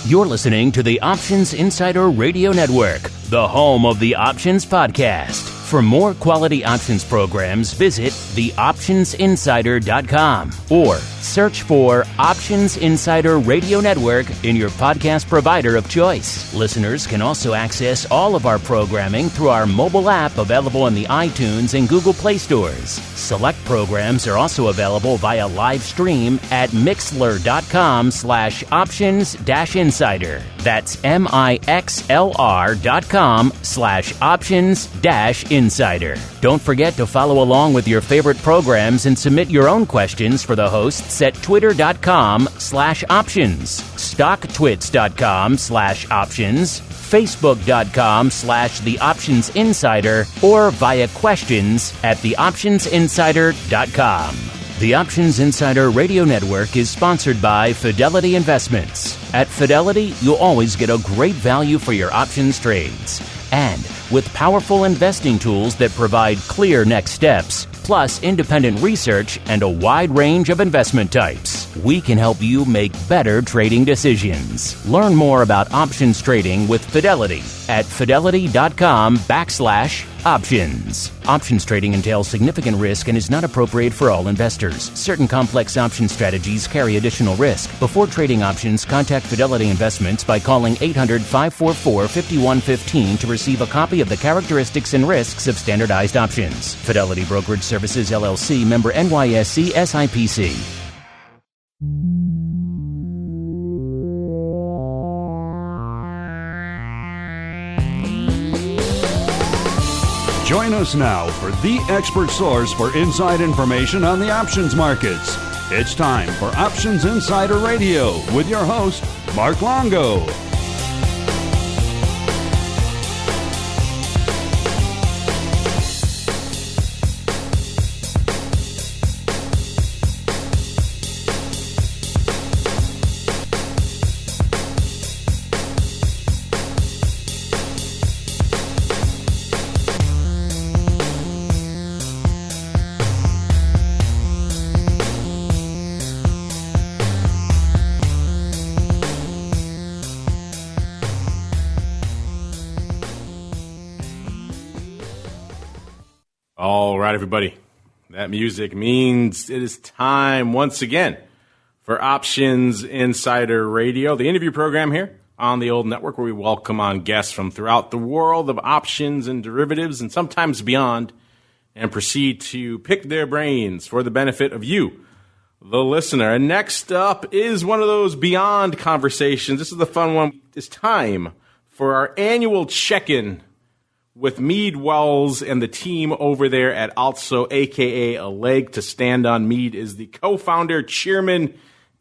You're listening to the Options Insider Radio Network, the home of the Options Podcast. For more quality options programs, visit theoptionsinsider.com or search for Options Insider Radio Network in your podcast provider of choice. Listeners can also access all of our programming through our mobile app available in the iTunes and Google Play stores. Select programs are also available via live stream at mixlr.com/options-insider. That's mixlr.com/options-insider. Don't forget to follow along with your favorite programs and submit your own questions for the hosts at twitter.com/options, stocktwits.com/options, facebook.com/theoptionsinsider, or via questions at theoptionsinsider.com. The Options Insider Radio Network is sponsored by Fidelity Investments. At Fidelity, you'll always get a great value for your options trades. And with powerful investing tools that provide clear next steps, plus independent research and a wide range of investment types, we can help you make better trading decisions. Learn more about options trading with Fidelity at fidelity.com/options. Options trading entails significant risk and is not appropriate for all investors. Certain complex option strategies carry additional risk. Before trading options, contact Fidelity Investments by calling 800-544-5115 to receive a copy of the characteristics and risks of standardized options. Fidelity Brokerage Services, LLC, member NYSE SIPC. Join us now for the expert source for inside information on the options markets. It's time for Options Insider Radio with your host, Mark Longo. All right, everybody. That music means it is time once again for Options Insider Radio, the interview program here on the old network where we welcome on guests from throughout the world of options and derivatives and sometimes beyond and proceed to pick their brains for the benefit of you, the listener. And next up is one of those beyond conversations. This is the fun one. It's time for our annual check-in with Mead Welles and the team over there at ALTSO, a.k.a. A Leg to Stand On. Mead is the co-founder, chairman,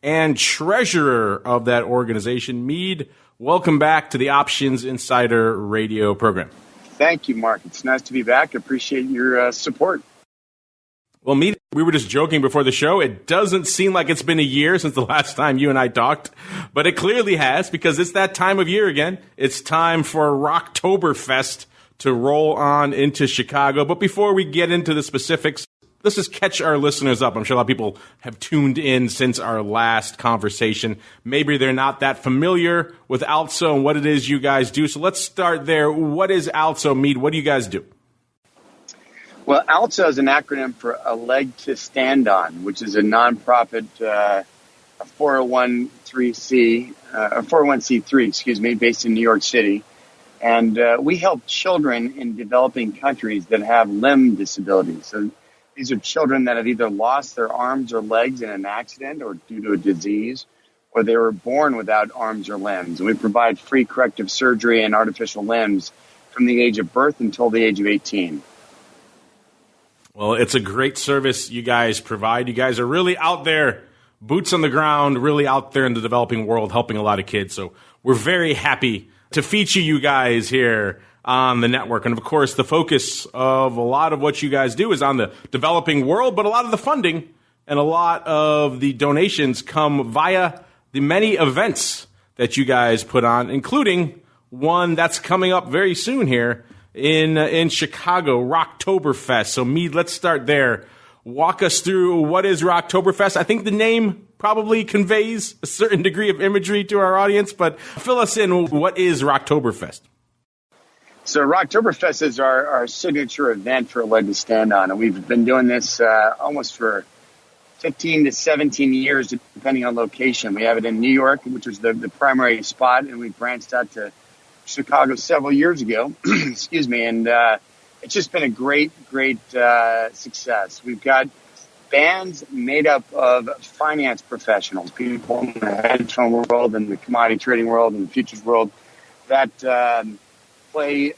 and treasurer of that organization. Mead, welcome back to the Options Insider Radio program. Thank you, Mark. It's nice to be back. I appreciate your support. Well, Mead, we were just joking before the show. It doesn't seem like it's been a year since the last time you and I talked, but it clearly has because it's that time of year again. It's time for Rocktoberfest to roll on into Chicago. But before we get into the specifics, let's just catch our listeners up. I'm sure a lot of people have tuned in since our last conversation. Maybe they're not that familiar with ALTSO and what it is you guys do. So let's start there. What is ALTSO, Mead? What do you guys do? Well, ALTSO is an acronym for A Leg to Stand On, which is a nonprofit, a 401c3, based in New York City. And we help children in developing countries that have limb disabilities. So these are children that have either lost their arms or legs in an accident or due to a disease, or they were born without arms or limbs. And we provide free corrective surgery and artificial limbs from the age of birth until the age of 18. Well, it's a great service you guys provide. You guys are really out there, boots on the ground, really out there in the developing world, helping a lot of kids. So we're very happy to feature you guys here on the network. And of course, the focus of a lot of what you guys do is on the developing world, but a lot of the funding and a lot of the donations come via the many events that you guys put on, including one that's coming up very soon here in Chicago, Rocktoberfest. So Mead, let's start there. walk us through what is Rocktoberfest? I think the name probably conveys a certain degree of imagery to our audience, but fill us in. What is Rocktoberfest? So Rocktoberfest is our signature event for a leg to stand on. And we've been doing this almost for 15 to 17 years, depending on location. We have it in New York, which was the primary spot, and we branched out to Chicago several years ago. Excuse me. And it's just been a great success. We've got bands made up of finance professionals, people in the hedge fund world and the commodity trading world and the futures world that play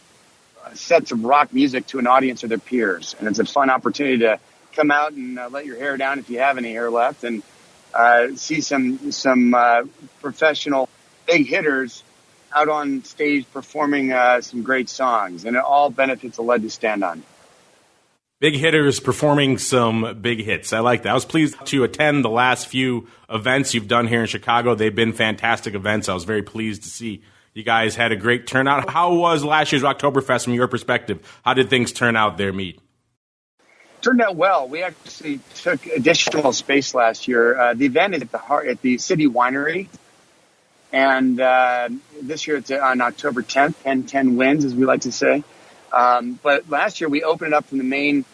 sets of rock music to an audience of their peers. And it's a fun opportunity to come out and let your hair down if you have any hair left and see some professional big hitters out on stage performing some great songs. And it all benefits a leg to stand on. Big hitters performing some big hits. I like that. I was pleased to attend the last few events you've done here in Chicago. They've been fantastic events. I was very pleased to see you guys had a great turnout. How was last year's Rocktoberfest from your perspective? How did things turn out there, Mead? Turned out well. We actually took additional space last year. The event is at the City Winery. And this year it's on October 10th, 10-10 wins, as we like to say. But last year we opened it up from the main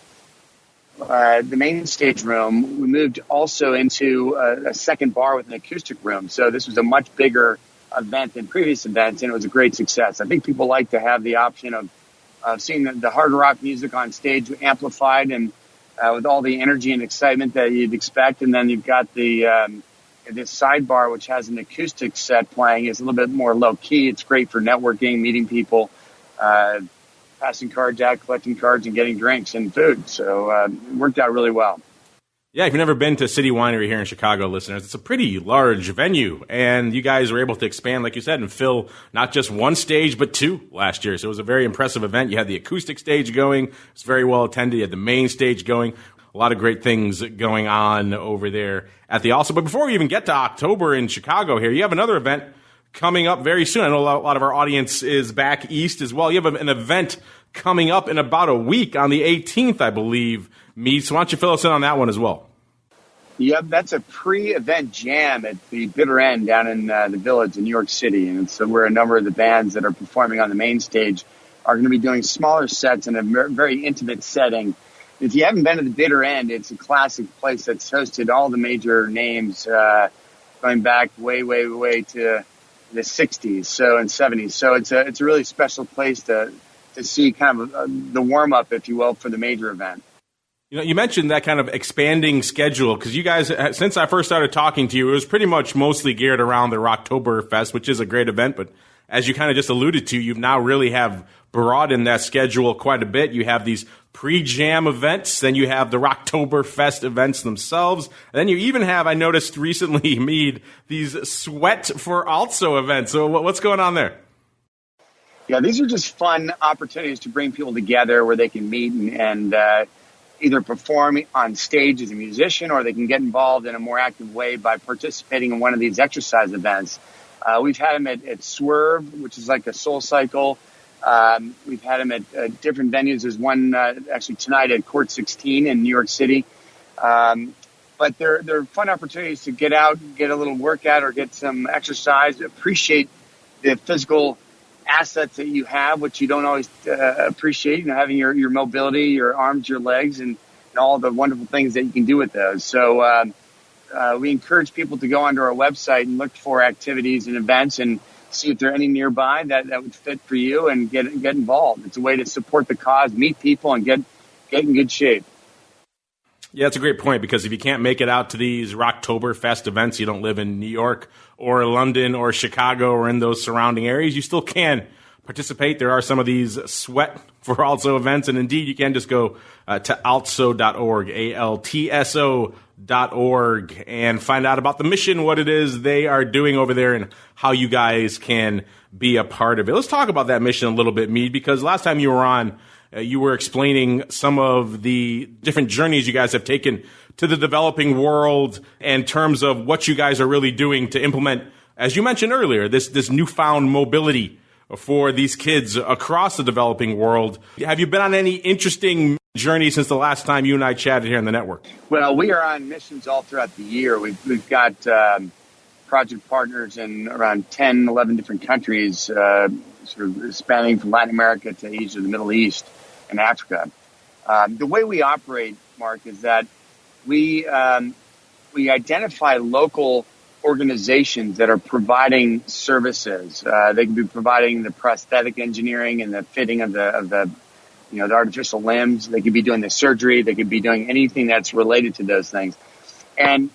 stage room. We moved also into a second bar with an acoustic room. So this was a much bigger event than previous events, and it was a great success. I think people like to have the option of seeing the hard rock music on stage amplified and with all the energy and excitement that you'd expect. And then you've got this sidebar, which has an acoustic set playing. It's a little bit more low key. It's great for networking, meeting people, passing cards out, collecting cards, and getting drinks and food. So it worked out really well. Yeah, if you've never been to City Winery here in Chicago, listeners, it's a pretty large venue, and you guys were able to expand, like you said, and fill not just one stage, but two last year. So it was a very impressive event. You had the acoustic stage going. It was very well attended. You had the main stage going. A lot of great things going on over there at the ALTSO. But before we even get to October in Chicago here, you have another event coming up very soon. I know a lot of our audience is back east as well. You have an event coming up in about a week on the 18th, I believe, Mead. So why don't you fill us in on that one as well? Yep, that's a pre-event jam at the Bitter End down in the Village in New York City. And so where a number of the bands that are performing on the main stage are going to be doing smaller sets in a very intimate setting. If you haven't been to the Bitter End, it's a classic place that's hosted all the major names going back way to the 60s and 70s. So it's a really special place to see kind of the warm-up, if you will, for the major event. You know, you mentioned that kind of expanding schedule because you guys, since I first started talking to you, it was pretty much mostly geared around the Rocktoberfest, which is a great event. But as you kind of just alluded to, you now really have broadened that schedule quite a bit. You have these pre-jam events, then you have the Rocktoberfest events themselves, and then you even have, I noticed recently, Mead, these Sweat for ALTSO events. So what's going on there? Yeah, these are just fun opportunities to bring people together where they can meet and either perform on stage as a musician, or they can get involved in a more active way by participating in one of these exercise events. We've had them at Swerve, which is like a Soul Cycle. We've had them at different venues. There's one actually tonight at Court 16 in New York City. But they're fun opportunities to get out, get a little workout, or get some exercise, appreciate the physical assets that you have, which you don't always appreciate, you know, having your mobility, your arms, your legs, and all the wonderful things that you can do with those. So we encourage people to go onto our website and look for activities and events and see if there are any nearby that would fit for you and get involved. It's a way to support the cause, meet people, and get in good shape. Yeah, that's a great point, because if you can't make it out to these Rocktoberfest events, you don't live in New York or London or Chicago or in those surrounding areas, you still can participate. There are some of these Sweat for ALTSO events, and indeed you can just go to altso.org, ALTSO.org, and find out about the mission, what it is they are doing over there, and how you guys can be a part of it. Let's talk about that mission a little bit, Mead, because last time you were on, you were explaining some of the different journeys you guys have taken to the developing world in terms of what you guys are really doing to implement, as you mentioned earlier, this newfound mobility for these kids across the developing world. Have you been on any interesting journey since the last time you and I chatted here on the network? Well, we are on missions all throughout the year. We've got project partners in around 10, 11 different countries, sort of spanning from Latin America to Asia, the Middle East, and Africa. The way we operate, Mark, is that we identify local organizations that are providing services. They can be providing the prosthetic engineering and the fitting of the artificial limbs. They could be doing the surgery. They could be doing anything that's related to those things. And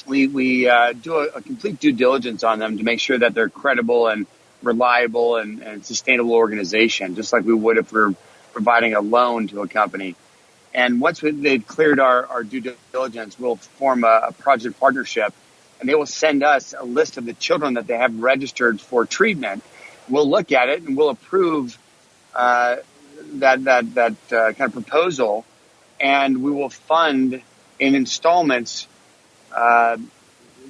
we do a complete due diligence on them to make sure that they're credible and reliable and sustainable organization, just like we would if we're providing a loan to a company. And once they've cleared our due diligence, we'll form a project partnership, and they will send us a list of the children that they have registered for treatment. We'll look at it and we'll approve that kind of proposal, and we will fund in installments the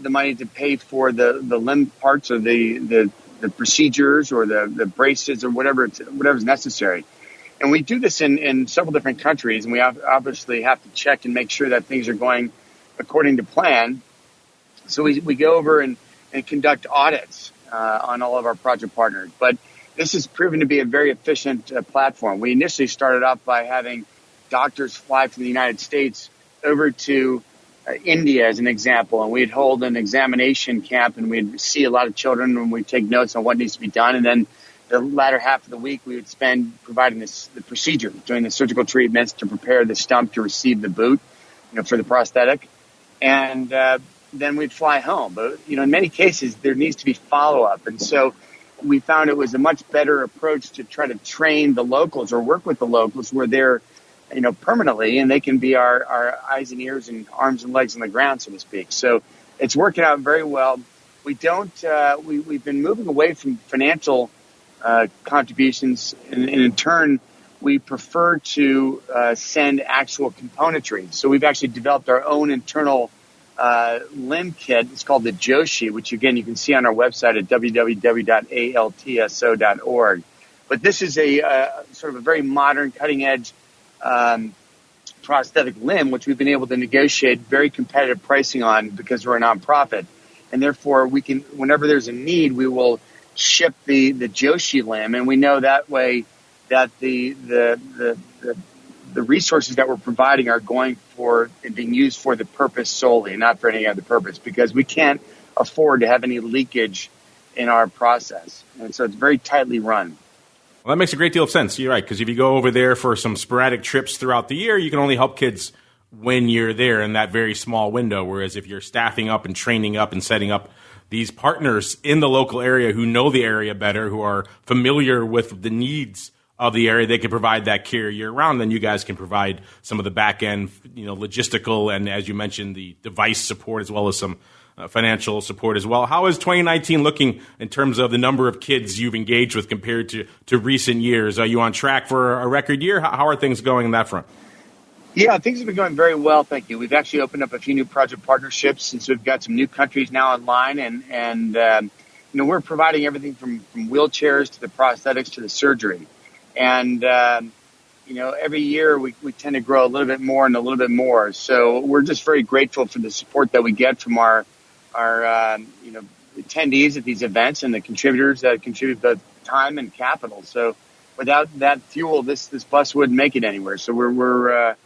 money to pay for the limb parts or the procedures or the braces or whatever's necessary. And we do this in several different countries, and we obviously have to check and make sure that things are going according to plan. So we go over and conduct audits on all of our project partners. But this has proven to be a very efficient platform. We initially started off by having doctors fly from the United States over to India, as an example, and we'd hold an examination camp, and we'd see a lot of children, and we'd take notes on what needs to be done. And then the latter half of the week, we would spend providing the procedure, doing the surgical treatments to prepare the stump to receive the boot, for the prosthetic. And then we'd fly home. But, in many cases, there needs to be follow-up. And so we found it was a much better approach to try to train the locals or work with the locals where they're, permanently, and they can be our eyes and ears and arms and legs on the ground, so to speak. So it's working out very well. We don't, we've been moving away from financial contributions, and in turn, we prefer to send actual componentry. So we've actually developed our own internal limb kit. It's called the Joshi, which again you can see on our website at www.altso.org. But this is a sort of a very modern, cutting-edge prosthetic limb, which we've been able to negotiate very competitive pricing on because we're a nonprofit, and therefore we can, whenever there's a need, we will ship the Joshi limb, and we know that way that the resources that we're providing are going for and being used for the purpose solely, and not for any other purpose, because we can't afford to have any leakage in our process, and so it's very tightly run. Well, that makes a great deal of sense. You're right, because if you go over there for some sporadic trips throughout the year, you can only help kids when you're there in that very small window, whereas if you're staffing up and training up and setting up these partners in the local area who know the area better, who are familiar with the needs of the area, they can provide that care year-round. Then you guys can provide some of the back-end, logistical and, as you mentioned, the device support as well as some financial support as well. How is 2019 looking in terms of the number of kids you've engaged with compared to recent years? Are you on track for a record year? How are things going on that front? Yeah, things have been going very well, thank you. We've actually opened up a few new project partnerships since we've got some new countries now online, and we're providing everything from wheelchairs to the prosthetics to the surgery. And every year we tend to grow a little bit more and a little bit more. So we're just very grateful for the support that we get from our attendees at these events and the contributors that contribute both time and capital. So without that fuel, this bus wouldn't make it anywhere. So we're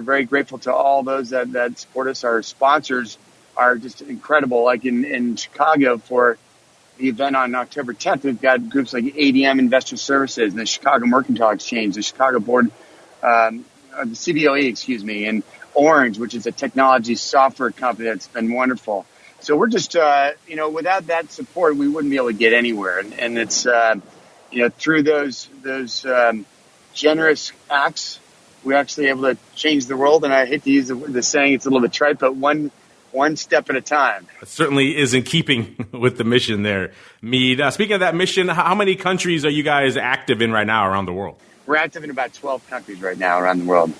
very grateful to all those that support us. Our sponsors are just incredible. Like in Chicago for the event on October 10th, we've got groups like ADM Investor Services and the Chicago Mercantile Exchange, the Chicago Board, the CBOE, and Orange, which is a technology software company that's been wonderful. So we're just, without that support, we wouldn't be able to get anywhere. And it's, through those generous acts, we're actually able to change the world. And I hate to use the saying, it's a little bit trite, but one step at a time. It certainly is in keeping with the mission there. Mead, speaking of that mission, how many countries are you guys active in right now around the world? We're active in about 12 countries right now around the world.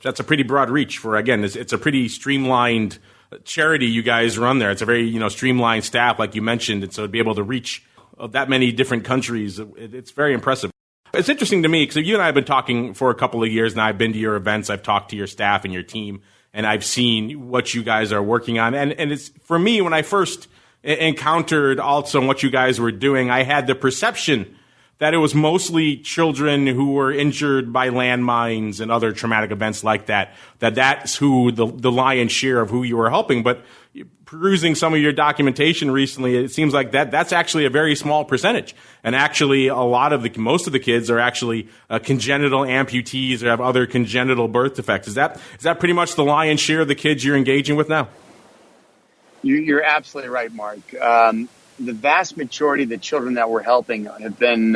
That's a pretty broad reach for, again, it's a pretty streamlined charity you guys run there. It's a very, streamlined staff, like you mentioned, and so to be able to reach that many different countries, it's very impressive. It's interesting to me because you and I have been talking for a couple of years now. I've been to your events. I've talked to your staff and your team, and I've seen what you guys are working on. And it's, for me, when I first encountered ALTSO and what you guys were doing, I had the perception that it was mostly children who were injured by landmines and other traumatic events like that, that's who the lion's share of who you were helping. But perusing some of your documentation recently, it seems like that's actually a very small percentage. And actually, most of the kids are actually congenital amputees or have other congenital birth defects. Is that pretty much the lion's share of the kids you're engaging with now? You're absolutely right, Mark. The vast majority of the children that we're helping have been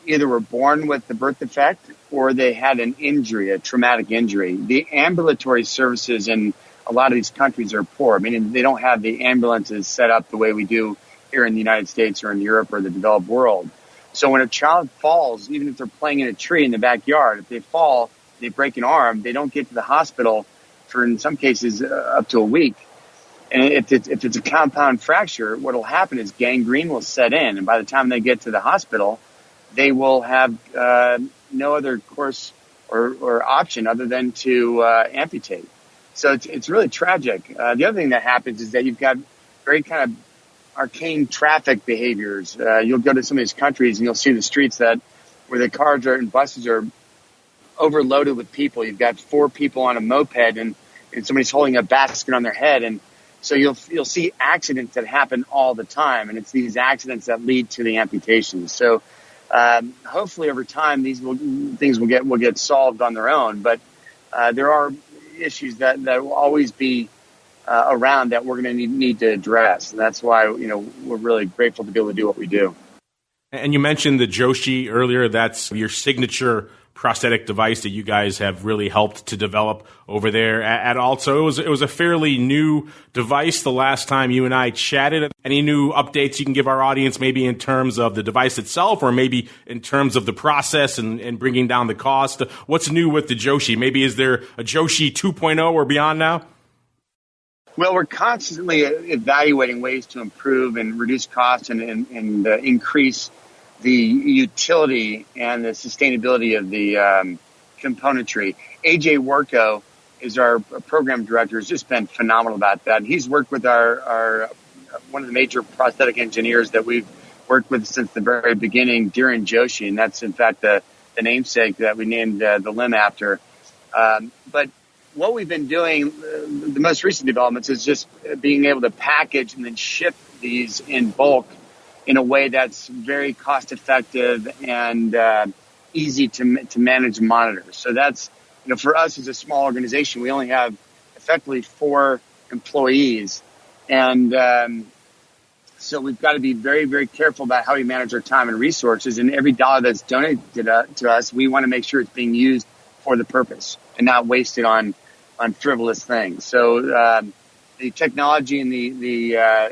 either were born with the birth defect or they had an injury, a traumatic injury. The ambulatory services in a lot of these countries are poor. I mean, they don't have the ambulances set up the way we do here in the United States or in Europe or the developed world. So when a child falls, even if they're playing in a tree in the backyard, if they fall, they break an arm, they don't get to the hospital for, in some cases, up to a week. And if it's a compound fracture, what will happen is gangrene will set in. And by the time they get to the hospital, they will have no other course or option other than to amputate. So it's really tragic. The other thing that happens is that you've got very kind of arcane traffic behaviors. You'll go to some of these countries and you'll see the streets where the cars and buses are overloaded with people. You've got 4 people on a moped and somebody's holding a basket on their head. And so you'll see accidents that happen all the time. And it's these accidents that lead to the amputations. So hopefully over time, things will get solved on their own. But there are issues that will always be around that we're going to need to address. And that's why, we're really grateful to be able to do what we do. And you mentioned the Joshi earlier. That's your signature prosthetic device that you guys have really helped to develop over there at ALTSO. It was a fairly new device the last time you and I chatted. Any new updates you can give our audience, maybe in terms of the device itself or maybe in terms of the process and bringing down the cost? What's new with the Joshi? Maybe is there a Joshi 2.0 or beyond now? Well, we're constantly evaluating ways to improve and reduce costs and increase the utility and the sustainability of the componentry. AJ Worko is our program director, has just been phenomenal about that. He's worked with our one of the major prosthetic engineers that we've worked with since the very beginning during Joshi, and that's in fact the namesake that we named the limb after. But what we've been doing, the most recent developments, is just being able to package and then ship these in bulk in a way that's very cost effective and easy to manage and monitor. So that's, for us as a small organization, we only have effectively 4 employees. And so we've got to be very, very careful about how we manage our time and resources. And every dollar that's donated to us, we want to make sure it's being used for the purpose and not wasted on frivolous things. So the technology and the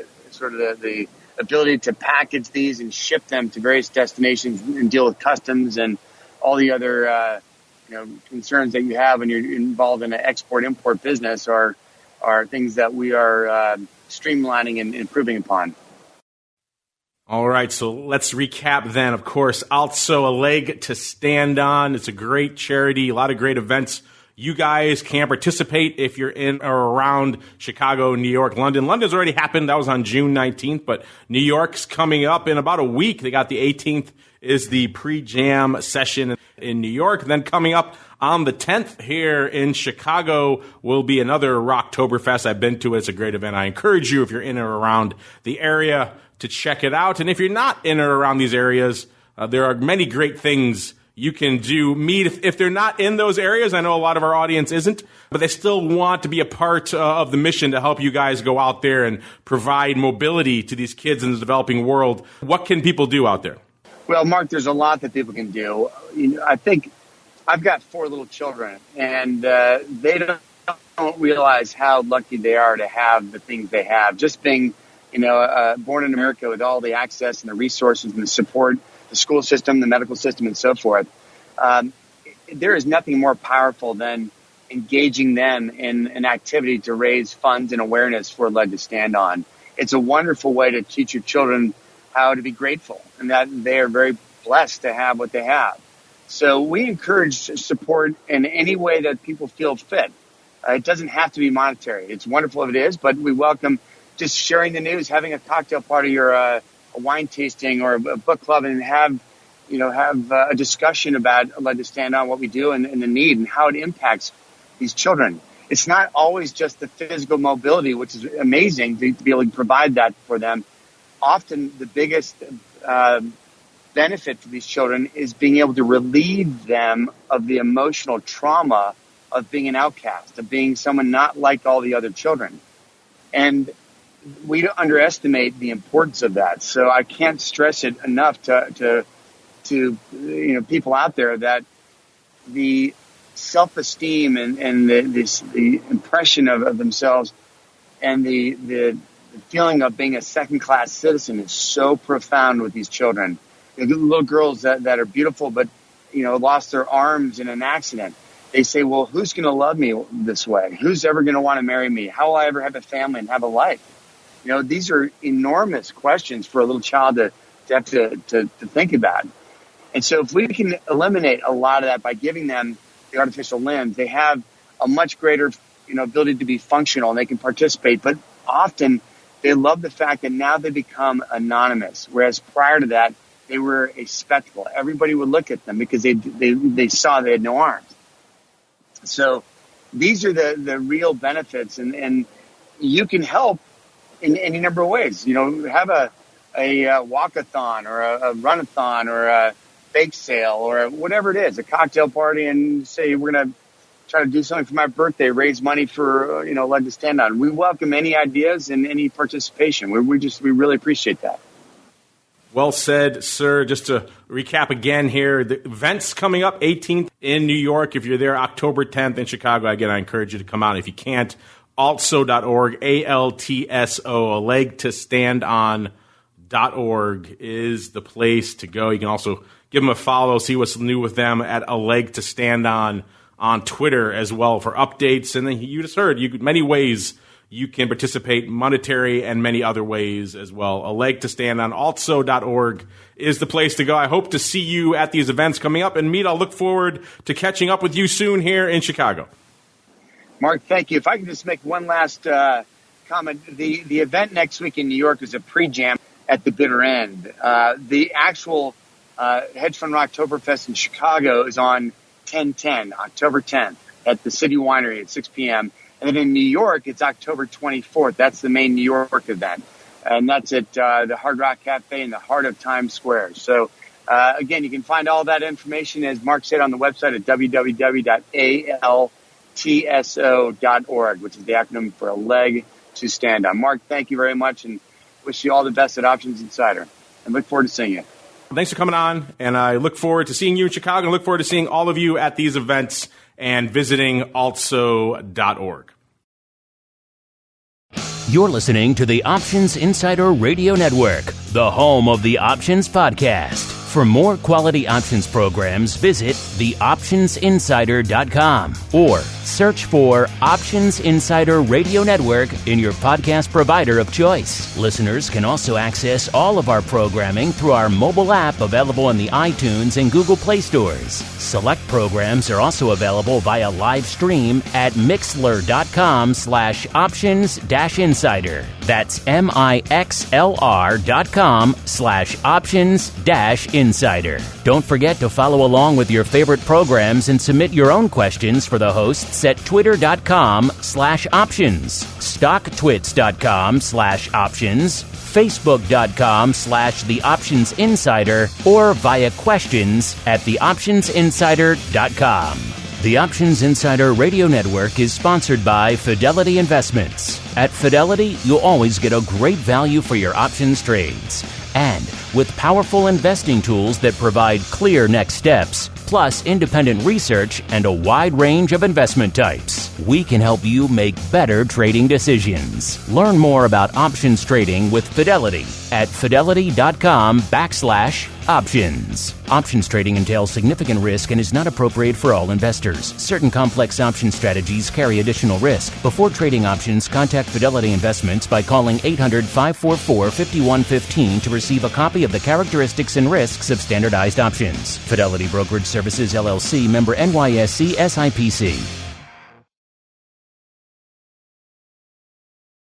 ability to package these and ship them to various destinations and deal with customs and all the other concerns that you have when you're involved in an export-import business are things that we are streamlining and improving upon. All right, so let's recap then. Of course, ALTSO, a leg to stand on. It's a great charity, a lot of great events. You guys can participate if you're in or around Chicago, New York, London. London's already happened. That was on June 19th, but New York's coming up in about a week. They got the 18th is the pre-jam session in New York. Then coming up on the 10th here in Chicago will be another Rocktoberfest. I've been to it. It's a great event. I encourage you, if you're in or around the area, to check it out. And if you're not in or around these areas, there are many great things you can do. Mead, if they're not in those areas, I know a lot of our audience isn't, but they still want to be a part of the mission to help you guys go out there and provide mobility to these kids in the developing world. What can people do out there? Well, Mark, there's a lot that people can do. I think I've got 4 little children, and they don't realize how lucky they are to have the things they have. Just being, born in America with all the access and the resources and the support, the school system, the medical system, and so forth. There is nothing more powerful than engaging them in an activity to raise funds and awareness for a leg to stand on. It's a wonderful way to teach your children how to be grateful, and that they are very blessed to have what they have. So we encourage support in any way that people feel fit. It doesn't have to be monetary. It's wonderful if it is, but we welcome just sharing the news, having a cocktail party or a wine tasting or a book club, and have a discussion about Led to Stand On, what we do and the need and how it impacts these children. It's not always just the physical mobility, which is amazing to be able to provide that for them. Often the biggest benefit for these children is being able to relieve them of the emotional trauma of being an outcast, of being someone not like all the other children. And we don't underestimate the importance of that. So I can't stress it enough to people out there that the self-esteem and the impression of themselves and the feeling of being a second-class citizen is so profound with these children. Little girls that are beautiful but lost their arms in an accident. They say, well, who's going to love me this way? Who's ever going to want to marry me? How will I ever have a family and have a life? These are enormous questions for a little child to have to think about. And so if we can eliminate a lot of that by giving them the artificial limbs, they have a much greater, ability to be functional and they can participate. But often they love the fact that now they become anonymous, whereas prior to that, they were a spectacle. Everybody would look at them because they saw they had no arms. So these are the real benefits, and you can help in any number of ways. Have a walkathon or a runathon or a bake sale or whatever it is, a cocktail party, and say we're going to try to do something for my birthday, raise money for Led to Stand On. We welcome any ideas and any participation. We really appreciate that. Well said, sir. Just to recap again here, the events coming up, 18th in New York. If you're there, October 10th in Chicago. Again, I encourage you to come out. If you can't, ALTSO.org, ALTSO, a leg to stand on.org is the place to go. You can also give them a follow, see what's new with them at a leg to stand on Twitter as well for updates. And then you just heard many ways you can participate, monetary and many other ways as well. A leg to stand on, ALTSO.org is the place to go. I hope to see you at these events coming up. And Mead, I'll look forward to catching up with you soon here in Chicago. Mark, thank you. If I could just make one last comment. The event next week in New York is a pre-jam at the bitter end. The actual Hedge Fund Rocktoberfest in Chicago is on 10/10, October 10th, at the City Winery at 6 p.m., and then in New York, it's October 24th. That's the main New York event. And that's at the Hard Rock Cafe in the heart of Times Square. So, again, you can find all that information, as Mark said, on the website at www.altso.org, which is the acronym for a leg to stand on. Mark, thank you very much, and wish you all the best at Options Insider. And look forward to seeing you. Thanks for coming on, and I look forward to seeing you in Chicago, and look forward to seeing all of you at these events and visiting altso.org. You're listening to the Options Insider Radio Network, the home of the Options Podcast. For more quality options programs, visit theoptionsinsider.com or search for Options Insider Radio Network in your podcast provider of choice. Listeners can also access all of our programming through our mobile app available in the iTunes and Google Play stores. Select programs are also available via live stream at mixlr.com/options-insider. That's mixlr.com/options-insider. Don't forget to follow along with your favorite programs and submit your own questions for the hosts at twitter.com/options, stocktwits.com/options, facebook.com/The Options Insider, or via questions at theoptionsinsider.com. The Options Insider Radio Network is sponsored by Fidelity Investments. At Fidelity, you'll always get a great value for your options trades. And with powerful investing tools that provide clear next steps, plus independent research and a wide range of investment types, we can help you make better trading decisions. Learn more about options trading with Fidelity at fidelity.com/ Options. Options trading entails significant risk and is not appropriate for all investors. Certain complex option strategies carry additional risk. Before trading options, contact Fidelity Investments by calling 800-544-5115 to receive a copy of the characteristics and risks of standardized options. Fidelity Brokerage Services, LLC, member NYSE SIPC.